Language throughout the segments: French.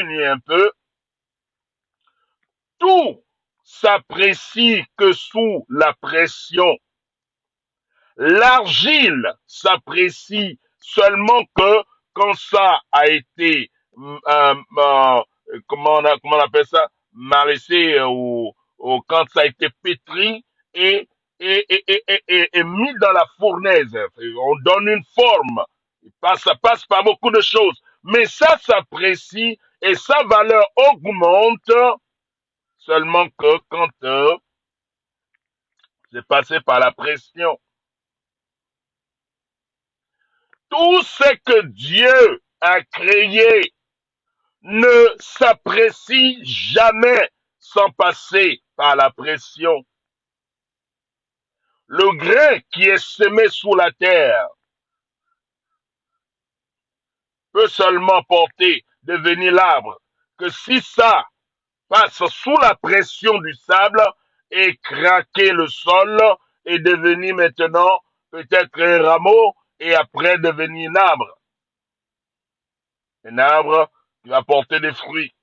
un peu, tout s'apprécie que sous la pression. L'argile s'apprécie seulement que quand ça a été, comment on appelle ça, maraîcher ou quand ça a été pétri et, et mis dans la fournaise. On donne une forme. Ça passe par beaucoup de choses. Mais ça s'apprécie et sa valeur augmente seulement que quand c'est passé par la pression. Tout ce que Dieu a créé ne s'apprécie jamais sans passer par la pression. Le grain qui est semé sous la terre peut seulement porter, devenir l'arbre, que si ça passe sous la pression du sable et craquer le sol et devenir maintenant peut-être un rameau et après devenir un arbre. Un arbre qui va porter des fruits.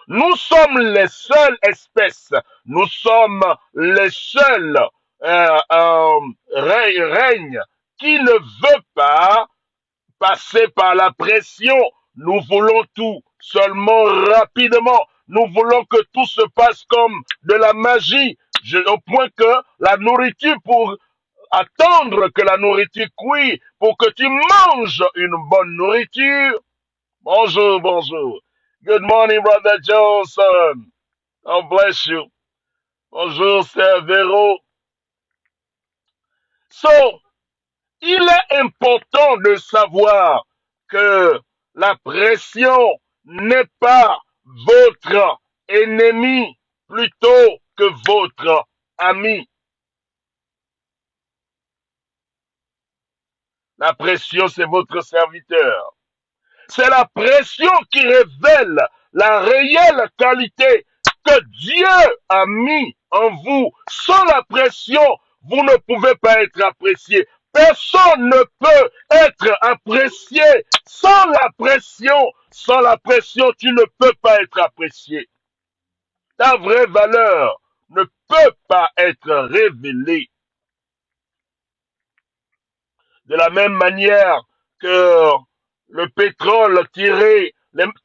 Nous sommes les seules espèces, nous sommes les seuls règnes qui ne veut pas passer par la pression. Nous voulons tout seulement rapidement. Nous voulons que tout se passe comme de la magie, au point que la nourriture, pour attendre que la nourriture cuise, pour que tu manges une bonne nourriture. Bonjour, bonjour. Good morning, Brother Johnson. God bless you. Bonjour, Sir Véro. So, il est important de savoir que la pression n'est pas votre ennemi plutôt que votre ami. La pression, c'est votre serviteur. C'est la pression qui révèle la réelle qualité que Dieu a mis en vous. Sans la pression, vous ne pouvez pas être apprécié. Personne ne peut être apprécié sans la pression. Sans la pression, tu ne peux pas être apprécié. Ta vraie valeur ne peut pas être révélée. De la même manière que le pétrole tiré,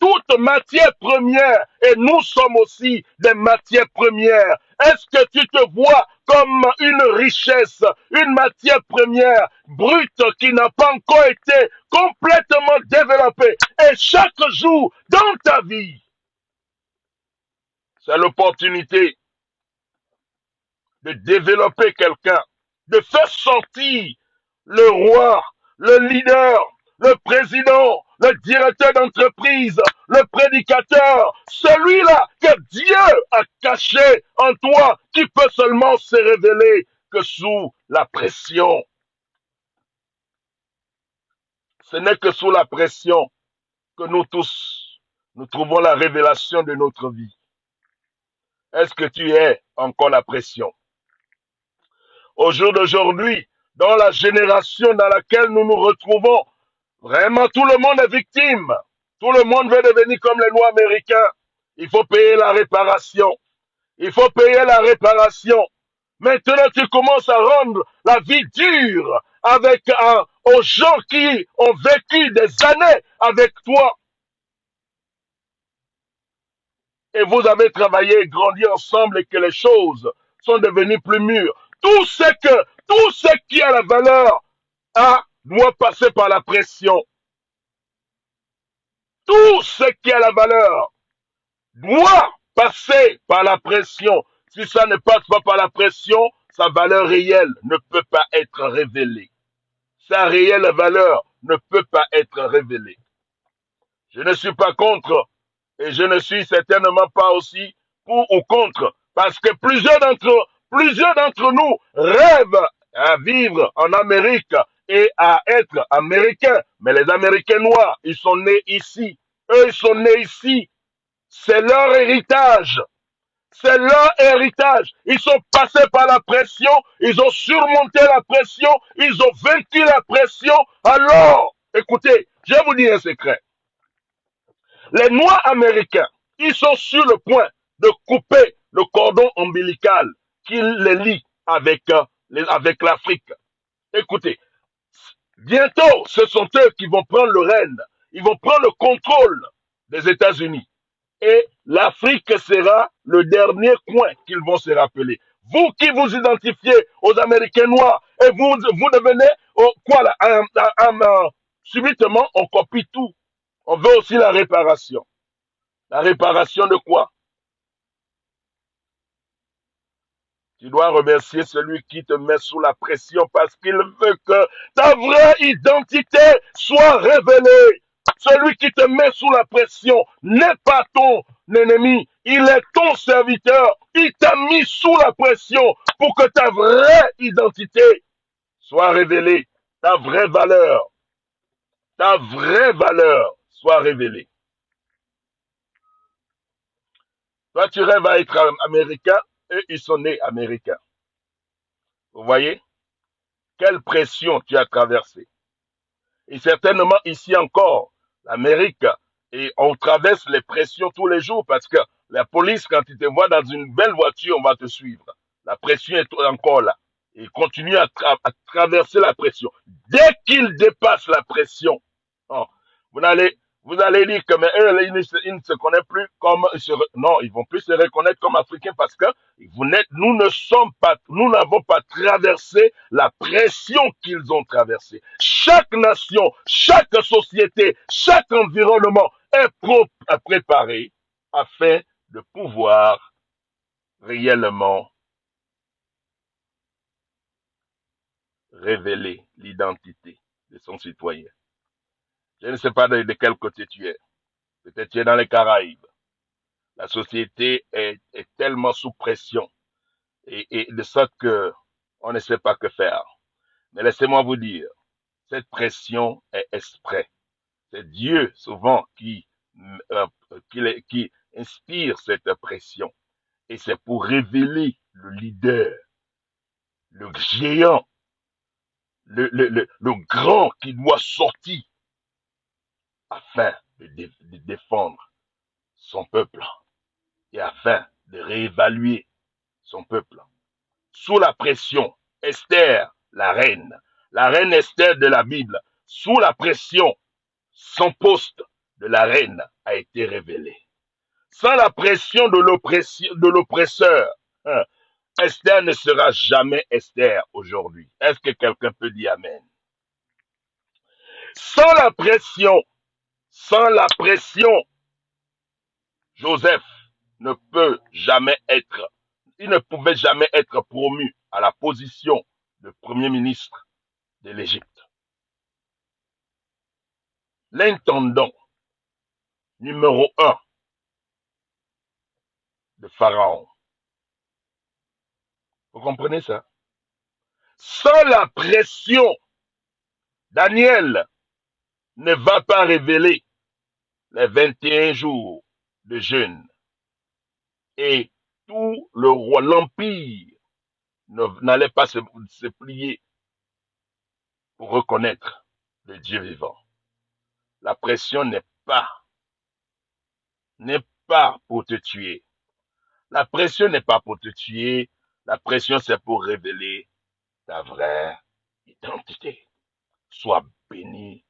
toutes matières premières, et nous sommes aussi des matières premières. Est-ce que tu te vois comme une richesse, une matière première brute qui n'a pas encore été complètement développée? Et chaque jour dans ta vie, c'est l'opportunité de développer quelqu'un, de faire sortir le roi, le leader, le président, le directeur d'entreprise, le prédicateur, celui-là que Dieu a caché en toi, qui peut seulement se révéler que sous la pression. Ce n'est que sous la pression que nous tous, nous trouvons la révélation de notre vie. Est-ce que tu es encore la pression? Au jour d'aujourd'hui, dans la génération dans laquelle nous nous retrouvons, vraiment tout le monde est victime. Tout le monde veut devenir comme les lois américains. Il faut payer la réparation. Il faut payer la réparation. Maintenant, tu commences à rendre la vie dure avec aux gens qui ont vécu des années avec toi. Et vous avez travaillé et grandi ensemble et que les choses sont devenues plus mûres. Tout ce qui a la valeur doit passer par la pression. Tout ce qui a la valeur doit passer par la pression. Si ça ne passe pas par la pression, sa valeur réelle ne peut pas être révélée. Sa réelle valeur ne peut pas être révélée. Je ne suis pas contre et je ne suis certainement pas aussi pour ou contre, parce que plusieurs d'entre nous rêvent à vivre en Amérique et à être américains. Mais les Américains noirs, ils sont nés ici. Eux, ils sont nés ici. C'est leur héritage. C'est leur héritage. Ils sont passés par la pression. Ils ont surmonté la pression. Ils ont vaincu la pression. Alors, écoutez, je vais vous dire un secret. Les Noirs américains, ils sont sur le point de couper le cordon ombilical qui les lie avec l'Afrique. Écoutez, bientôt, ce sont eux qui vont prendre le règne. Ils vont prendre le contrôle des États-Unis. Et l'Afrique sera le dernier coin qu'ils vont se rappeler. Vous qui vous identifiez aux Américains noirs, et vous devenez, quoi là, subitement, on copie tout. On veut aussi la réparation. La réparation de quoi? Tu dois remercier celui qui te met sous la pression parce qu'il veut que ta vraie identité soit révélée. Celui qui te met sous la pression n'est pas ton ennemi, il est ton serviteur. Il t'a mis sous la pression pour que ta vraie identité soit révélée. Ta vraie valeur soit révélée. Toi, tu rêves à être américain, eux, ils sont nés américains. Vous voyez? Quelle pression tu as traversée. Et certainement ici encore, l'Amérique, et on traverse les pressions tous les jours parce que la police, quand ils te voient dans une belle voiture, on va te suivre. La pression est encore là. Et continue à traverser la pression. Dès qu'ils dépassent la pression, oh, vous allez dire que mais eux, ils ne se connaissent plus comme non, ils vont plus se reconnaître comme Africains parce que nous n'avons pas traversé la pression qu'ils ont traversée. Chaque nation, chaque société, chaque environnement est préparé afin de pouvoir réellement révéler l'identité de son citoyen. Je ne sais pas de quel côté tu es. Peut-être tu es dans les Caraïbes. La société est tellement sous pression et de sorte que on ne sait pas que faire. Mais laissez-moi vous dire, cette pression est exprès. C'est Dieu souvent euh, qui inspire cette pression. Et c'est pour révéler le leader, le géant, le grand qui doit sortir afin de défendre son peuple et afin de réévaluer son peuple. Sous la pression, Esther, la reine Esther de la Bible, sous la pression, son poste de la reine a été révélé. Sans la pression de l'oppresseur, hein, Esther ne sera jamais Esther aujourd'hui. Est-ce que quelqu'un peut dire Amen? Sans la pression, Joseph ne peut jamais être, il ne pouvait jamais être promu à la position de premier ministre de l'Égypte. L'intendant numéro 1 de Pharaon. Vous comprenez ça? Sans la pression, Daniel ne va pas révéler les 21 jours de jeûne. Et tout le roi, l'empire, n'allait pas se plier pour reconnaître le Dieu vivant. La pression n'est pas pour te tuer. La pression n'est pas pour te tuer. La pression, c'est pour révéler ta vraie identité. Sois béni.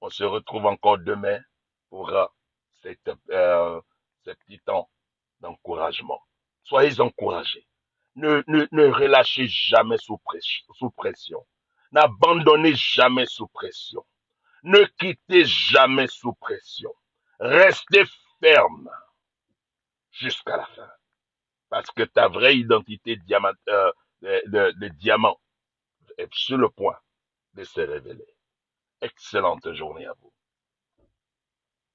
On se retrouve encore demain pour ce petit temps d'encouragement. Soyez encouragés. Ne relâchez jamais sous pression. N'abandonnez jamais sous pression. Ne quittez jamais sous pression. Restez ferme jusqu'à la fin. Parce que ta vraie identité de diamant est sur le point de se révéler. Excellente journée à vous.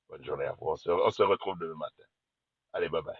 Bonne journée à vous. On se retrouve demain matin. Allez, bye bye.